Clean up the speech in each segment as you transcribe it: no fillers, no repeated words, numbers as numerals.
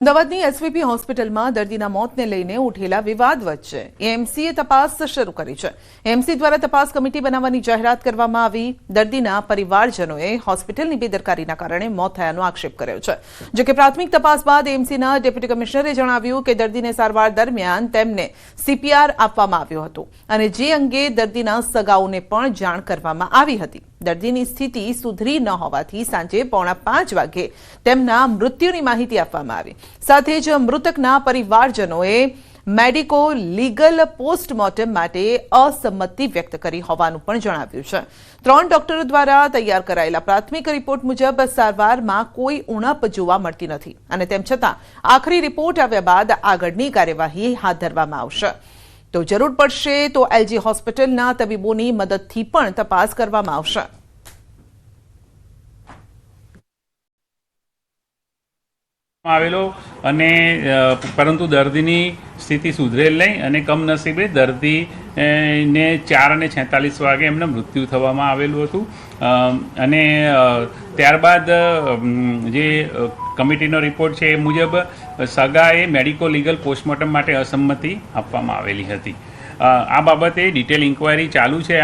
અમદાવાદની એસવીપી હોસ્પિટલમાં દર્દીના મોતને લઈને ઉઠેલા વિવાદ વચ્ચે એએમસીએ તપાસ શરૂ કરી છે। એએમસી દ્વારા તપાસ કમિટી બનાવવાની જાહેરાત કરવામાં આવી। દર્દીના પરિવારજનોએ હોસ્પિટલની બેદરકારીના કારણે મોત થયાનો આક્ષેપ કર્યો છે। જો કે પ્રાથમિક તપાસ બાદ એએમસીના ડેપ્યુટી કમિશનરે જણાવ્યું કે દર્દીને સારવાર દરમિયાન તેમને સીપીઆર આપવામાં આવ્યો હતો અને જે અંગે દર્દીના સગાઓને પણ જાણ કરવામાં આવી હતી। દર્દીની સ્થિતિ સુધરી ન હોવાથી સાંજે 4:45 વાગે તેમના મૃત્યુની માહિતી આપવામાં આવી। સાથે જ મૃતકના પરિવારજનોએ મેડિકો લીગલ પોસ્ટમોર્ટમ માટે અસંમતિ વ્યક્ત કરી હોવાનું પણ જણાવ્યું છે। 3 ડોક્ટરો દ્વારા તૈયાર કરાયેલા પ્રાથમિક રિપોર્ટ મુજબ સારવારમાં કોઈ ઉણપ જોવા મળતી નથી અને તેમ છતાં આખરી રિપોર્ટ આવ્યા બાદ આગળની કાર્યવાહી હાથ ધરવામાં આવશે। તો જરૂર પડશે તો એલજી હોસ્પિટલના તબીબોની મદદથી પણ તપાસ કરવામાં આવશે। આવેલો અને પરંતુ દર્દીની સ્થિતિ સુધરેલ નહીં અને કમનસીબે દર્દી ને 4:46 વાગે એમને મૃત્યુ થવામાં આવેલું હતું અને ત્યારબાદ જે કમિટીનો રિપોર્ટ છે એ મુજબ સગાએ મેડિકો લીગલ પોસ્ટમોર્ટમ માટે અસંમતિ આપવામાં આવેલી હતી। આ બાબતે ડિટેલ ઇન્ક્વાયરી ચાલુ છે।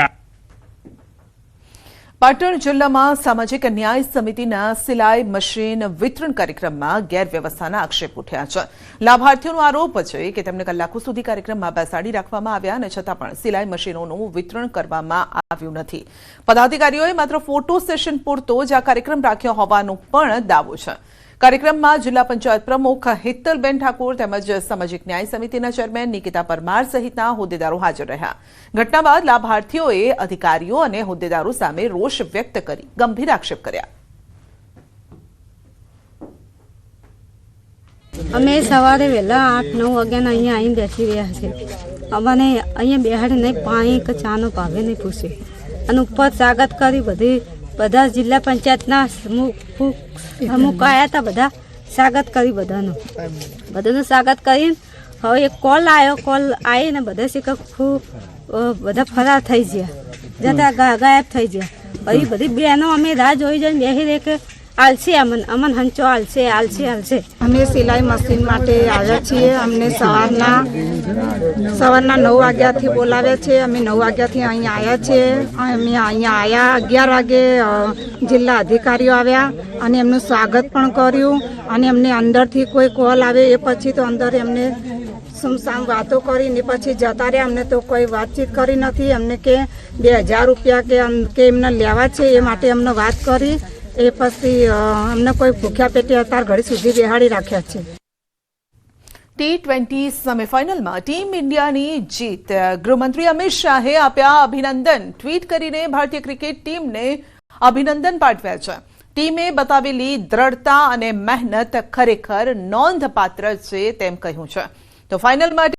પાટણ જિલ્લામાં સામાજિક ન્યાય સમિતિના સિલાઈ મશીન વિતરણ કાર્યક્રમમાં ગેરવ્યવસ્થાના આક્ષેપ ઉઠ્યા છે। લાભાર્થીઓનો આરોપ છે કે તેમને કલાકો સુધી કાર્યક્રમમાં બેસાડી રાખવામાં આવ્યા અને છતાં પણ સિલાઈ મશીનોનું વિતરણ કરવામાં આવ્યું નથી। પદાધિકારીઓએ માત્ર ફોટો સેશન પૂરતો જ આ કાર્યક્રમ રાખ્યો હોવાનો પણ દાવો છે। કાર્યક્રમમાં જિલ્લા પંચાયત પ્રમુખ હિત્તલબેન ઠાકોર તેમજ સામાજિક ન્યાય સમિતિના ચેરમેન નિકિતા પરમાર સહિતના હોદ્દેદારો હાજર રહ્યા। ઘટના બાદ લાભાર્થીઓએ અધિકારીઓ અને હોદ્દેદારો સામે રોષ વ્યક્ત કરી ગંભીર આક્ષેપ કર્યા। અમે સવારે વહેલા 8-9 વાગ્યાના અહીંયા આવીને બેસી રહ્યા છે। અમને અહીંયા બેહાડીને પાણી કે ચાનો ભાવે નહીં પૂછે અને ઉપર સ્વાગત કરી બધા જિલ્લા પંચાયતના અમુક આવ્યા હતા, બધા સ્વાગત કરી બધાનું સ્વાગત કરીને હવે એક કોલ આવ્યો, કોલ આવીને બધા છે કે બધા ફરાર થઈ ગયા, ગાયબ થઈ ગયા। પછી બધી બહેનો અમે રાહ જોઈ જઈને બેસી રહી કે આલશે અમન હંચો આલશે। અમે સિલાઈ મશીન માટે આવ્યા છીએ। અમને સવારના 9 વાગ્યાથી બોલાવ્યા છે। અમે 9 વાગ્યાથી અહીંયા આવ્યા છીએ। અમે અહીંયા આવ્યા 11 વાગે જિલ્લા અધિકારીઓ આવ્યા અને એમનું સ્વાગત પણ કર્યું અને એમને અંદરથી કોઈ કોલ આવે એ પછી તો અંદર એમને સુમસામ વાતો કરીને પછી જતા રહ્યા। અમને તો કોઈ વાતચીત કરી નથી। અમને કે 2000 રૂપિયા કે એમને લેવા છે એ માટે અમને વાત કરી એ પછી અમને કોઈ ભૂખ્યા પેટે અત્યાર ઘડી સુધી બેહાડી રાખ્યા છે। T20 સેમીફાઇનલમાં ટીમ ઇન્ડિયાની જીત। ગૃહમંત્રી અમિત શાહે આપ્યા અભિનંદન। ટ્વીટ કરીને ભારતીય ક્રિકેટ ટીમને અભિનંદન પાઠવ્યા છે। ટીમે બતાવેલી દ્રઢતા અને મહેનત ખરેખર નોંધપાત્ર છે તેમ કહ્યું છે। તો ફાઇનલ માટે